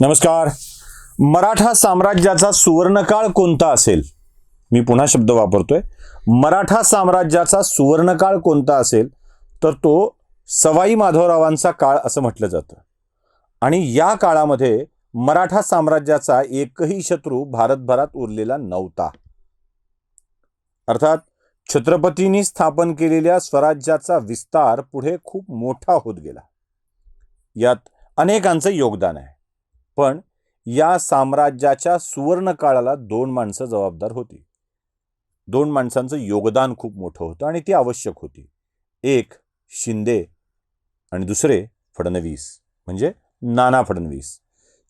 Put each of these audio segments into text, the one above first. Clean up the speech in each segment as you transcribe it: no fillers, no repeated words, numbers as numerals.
नमस्कार. मराठा साम्राज्याचा सुवर्णकाळ कोणता असेल? मी पुन्हा शब्द वापरतोय. मराठा साम्राज्याचा सुवर्णकाळ कोणता असेल तर तो सवाई माधवरावांचा काळ असं म्हटलं जातं. आणि या काळामध्ये मराठा साम्राज्याचा एकही शत्रू भारतभरात उरलेला नव्हता. अर्थात छत्रपतींनी स्थापन केलेल्या स्वराज्याचा विस्तार पुढे खूप मोठा होत गेला. यात अनेकांचं योगदान आहे. पण या साम्राज्याच्या सुवर्ण काळाला दोन माणसं जबाबदार होती. दोन माणसांचं योगदान खूप मोठं होतं आणि ती आवश्यक होती. एक शिंदे आणि दुसरे फडणवीस, म्हणजे नाना फडणवीस.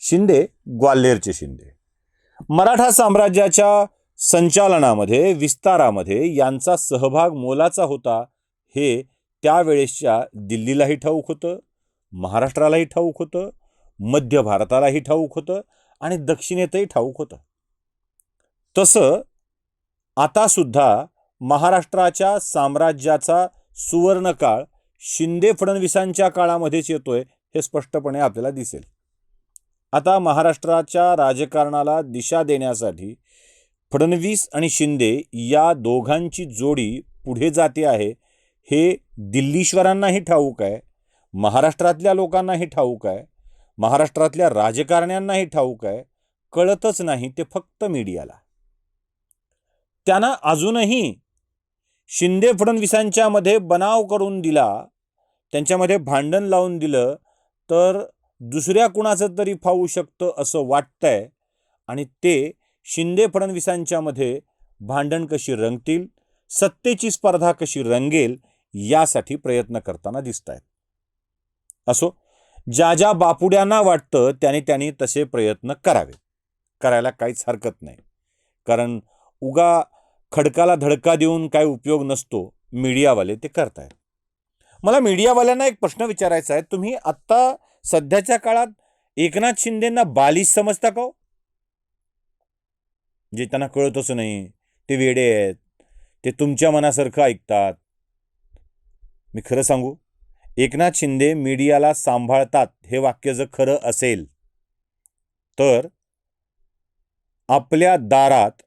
शिंदे ग्वाल्हेरचे शिंदे. मराठा साम्राज्याच्या संचालनामध्ये, विस्तारामध्ये यांचा सहभाग मोलाचा होता हे त्यावेळेसच्या दिल्लीलाही ठाऊक होतं, महाराष्ट्रालाही ठाऊक होतं, मध्य भारतालाही ठाऊक होतं आणि दक्षिणेतही ठाऊक होतं. तसं आता सुद्धा महाराष्ट्राच्या साम्राज्याचा सुवर्णकाळ शिंदे फडणवीसांच्या काळामध्येच येतोय हे स्पष्टपणे आपल्याला दिसेल. आता महाराष्ट्राच्या राजकारणाला दिशा देण्यासाठी फडणवीस आणि शिंदे या दोघांची जोडी पुढे जाते आहे हे दिल्लीश्वरांनाही ठाऊक आहे, महाराष्ट्रातल्या लोकांनाही ठाऊक आहे, महाराष्ट्रातल्या राजकारण्यांनाही ठाऊक आहे. कळतच नाही ते फक्त मीडियाला. त्यांना अजूनही शिंदे फडणवीसांच्या मध्ये बनाव करून दिला, त्यांच्यामध्ये भांडण लावून दिलं तर दुसऱ्या कुणाचं तरी फावू शकतं असं वाटतंय. आणि ते शिंदे फडणवीसांच्या मध्ये भांडण कशी रंगतील, सत्तेची स्पर्धा कशी रंगेल यासाठी प्रयत्न करताना दिसत आहेत. असो, ज्या ज्या बापुड्यांना वाटतं त्यांनी तसे प्रयत्न करावे. करायला काहीच हरकत नाही. कारण उगा खडकाला धडका देऊन काय उपयोग नसतो. मीडियावाले ते करतायत. मला मीडियावाल्यांना एक प्रश्न विचारायचा आहे. तुम्ही आत्ता सध्याच्या काळात एकनाथ शिंदेंना बालिश समजता का? जे त्यांना कळतच नाही, ते वेडे आहेत, ते तुमच्या मनासारखं ऐकतात. मी खरं सांगू, एकनाथ शिंदे मीडियाला सांभाळतात हे वाक्य जर खरं असेल तर आपल्या दारात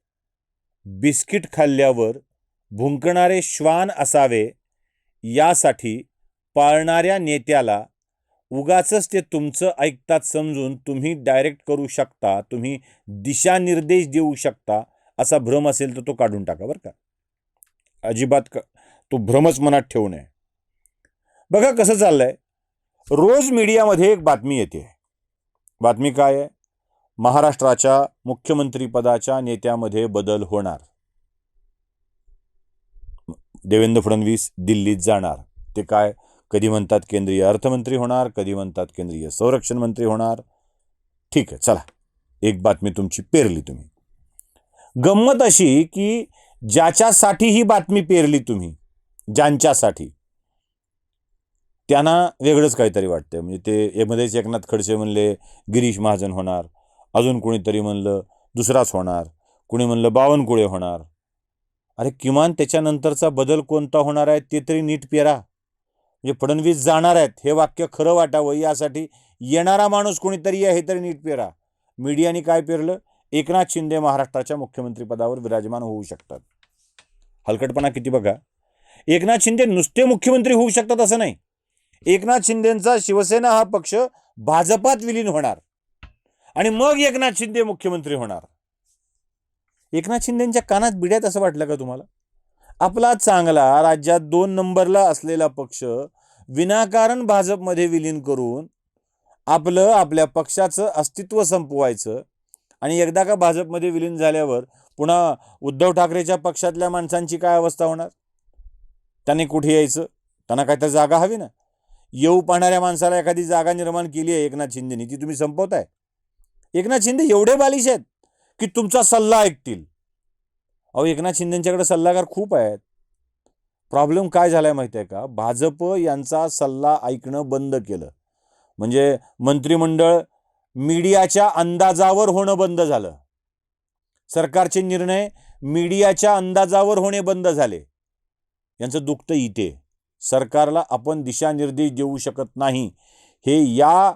बिस्किट खाल्ल्यावर भुंकणारे श्वान असावे यासाठी पाळणाऱ्या नेत्याला उगाचच ते तुमचं ऐकतात समजून तुम्ही डायरेक्ट करू शकता, तुम्ही दिशानिर्देश देऊ शकता असा भ्रम असेल तर तो काढून टाका बरं का. अजिबात तो भ्रमच मनात ठेवू नये. बघा कसं चाललंय. रोज मीडियामध्ये एक बातमी येते. बातमी काय आहे? महाराष्ट्राच्या मुख्यमंत्री पदाच्या नेत्यामध्ये बदल होणार, देवेंद्र फडणवीस दिल्लीत जाणार. ते काय, कधी म्हणतात केंद्रीय अर्थमंत्री होणार, कधी म्हणतात केंद्रीय संरक्षण मंत्री होणार. ठीक आहे, चला, एक बातमी तुमची पेरली तुम्ही. गंमत अशी की ज्याच्यासाठी ही बातमी पेरली तुम्ही, ज्यांच्यासाठी, त्यांना वेगळंच काहीतरी वाटतंय. म्हणजे ते मध्येच एकनाथ खडसे म्हणले गिरीश महाजन होणार, अजून कोणीतरी म्हणलं दुसराच होणार, कुणी म्हणलं बावनकुळे होणार. अरे किमान त्याच्यानंतरचा बदल कोणता होणार आहे ते तरी नीट पेरा. म्हणजे फडणवीस जाणार आहेत हे वाक्य खरं वाटावं यासाठी येणारा माणूस कोणीतरी आहे हे तरी नीट पेरा. मीडियाने काय पेरलं? एकनाथ शिंदे महाराष्ट्राच्या मुख्यमंत्री पदावर विराजमान होऊ शकतात. हलकटपणा किती बघा. एकनाथ शिंदे नुसते मुख्यमंत्री होऊ शकतात असं नाही. एकनाथ शिंदेंचा शिवसेना हा पक्ष भाजपात विलीन होणार आणि मग एकनाथ शिंदे मुख्यमंत्री होणार. एकनाथ शिंदेंच्या कानात बिड्यात असं वाटलं का तुम्हाला? आपला चांगला राज्यात 2 नंबरला असलेला पक्ष विनाकारण भाजपमध्ये विलीन करून आपल्या पक्षाचं अस्तित्व संपवायचं आणि एकदा का भाजपमध्ये विलीन झाल्यावर पुन्हा उद्धव ठाकरेच्या पक्षातल्या माणसांची काय अवस्था होणार? त्यांनी कुठे यायचं? त्यांना काहीतरी जागा हवी ना. येऊ पाहणाऱ्या माणसाला एखादी जागा निर्माण केली आहे एकनाथ शिंदेनी, ती तुम्ही संपवताय. एकनाथ शिंदे एवढे बालिश आहेत की तुमचा सल्ला ऐकतील. अहो, एकनाथ शिंदेंच्याकडे सल्लागार खूप आहेत. प्रॉब्लेम काय झालाय माहिती आहे का? भाजप यांचा सल्ला ऐकणं बंद केलं. म्हणजे मंत्रिमंडळ मीडियाच्या अंदाजावर होणं बंद झालं. सरकारचे निर्णय मीडियाच्या अंदाजावर होणे बंद झाले. यांचं दुखतं इथे. सरकारला आपण दिशानिर्देश देऊ शकत नाही हे या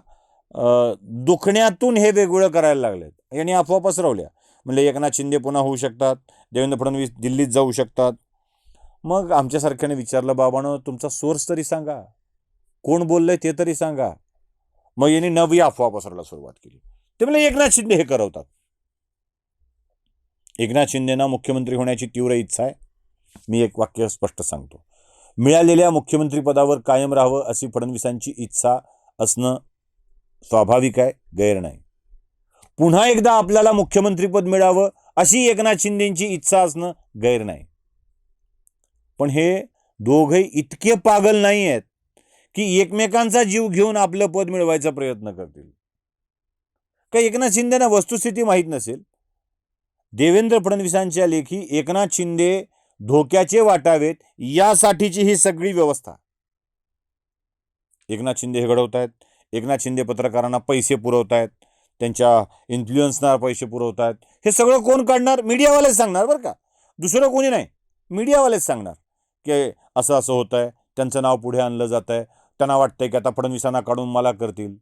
दुखण्यातून हे वेगवेगळं करायला लागलेत. यांनी अफवा पसरवल्या. म्हणजे एकनाथ शिंदे पुन्हा होऊ शकतात, देवेंद्र फडणवीस दिल्लीत जाऊ शकतात. मग आमच्यासारख्याने विचारलं, बाबांनो तुमचा सोर्स तरी सांगा, कोण बोललंय ते तरी सांगा. मग यांनी नवी अफवा पसरायला सुरुवात केली. ते म्हणजे एकनाथ शिंदे हे करवतात. एकनाथ शिंदेना मुख्यमंत्री होण्याची तीव्र इच्छा आहे. मी एक वाक्य स्पष्ट सांगतो. मिळालेल्या मुख्यमंत्रीपदावर कायम राहावं अशी फडणवीसांची इच्छा असणं स्वाभाविक आहे, गैर नाही. पुन्हा एकदा आपल्याला मुख्यमंत्रीपद मिळावं अशी एकनाथ शिंदेची इच्छा असणं गैर नाही. पण हे दोघे इतके पागल नाही आहेत की एकमेकांचा जीव घेऊन आपलं पद मिळवायचा प्रयत्न करतील. काही एकनाथ शिंदेना वस्तुस्थिती माहीत नसेल. देवेंद्र फडणवीसांच्या लेखी एकनाथ शिंदे धोक्याचे वाटावेत यासाठीची ही सगळी व्यवस्था एकनाथ शिंदे हे घडवतायत. एकनाथ शिंदे पत्रकारांना पैसे पुरवतायत, त्यांच्या इन्फ्लुएन्सना पैसे पुरवतायत. हे सगळं कोण काढणार? मीडियावालेच सांगणार बरं का, दुसरं कोणी नाही. मीडियावालेच सांगणार की असं असं होत आहे, त्यांचं नाव पुढे आणलं जात आहे, त्यांना वाटतंय की आता फडणवीसांना काढून मला करतील.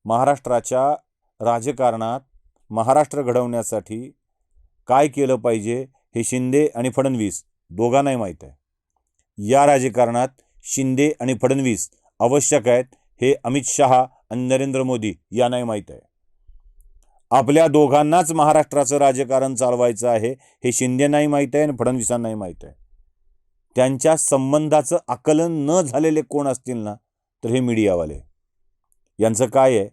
महाराष्ट्राच्या राजकारणात महाराष्ट्र घडवण्यासाठी काय केलं पाहिजे हे शिंदे आणि फडणवीस दोघांनाही माहीत आहे. या राजकारणात शिंदे आणि फडणवीस आवश्यक आहेत हे अमित शहा आणि नरेंद्र मोदी यांनाही माहीत आहे. आपल्या दोघांनाच महाराष्ट्राचं राजकारण चालवायचं आहे हे शिंदेनाही माहीत आहे आणि फडणवीसांनाही माहीत आहे. त्यांच्या संबंधाचं आकलन न झालेले कोण असतील ना, तर हे मीडियावाले. यांचं काय आहे,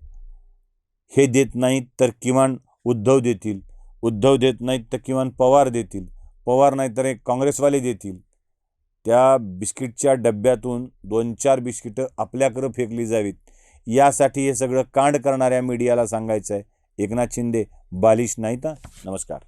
हे देत नाहीत तर किमान उद्धव देतील, उद्धव देत नाहीत तर किमान पवार देतील, पवार नाही तर एक काँग्रेसवाले देतील. त्या बिस्किटच्या डब्यातून 2-4 बिस्किटं आपल्याकडं फेकली जावीत यासाठी हे सगळं कांड करणाऱ्या मीडियाला सांगायचं आहे, एकनाथ शिंदे बालिश नाहीत. नमस्कार.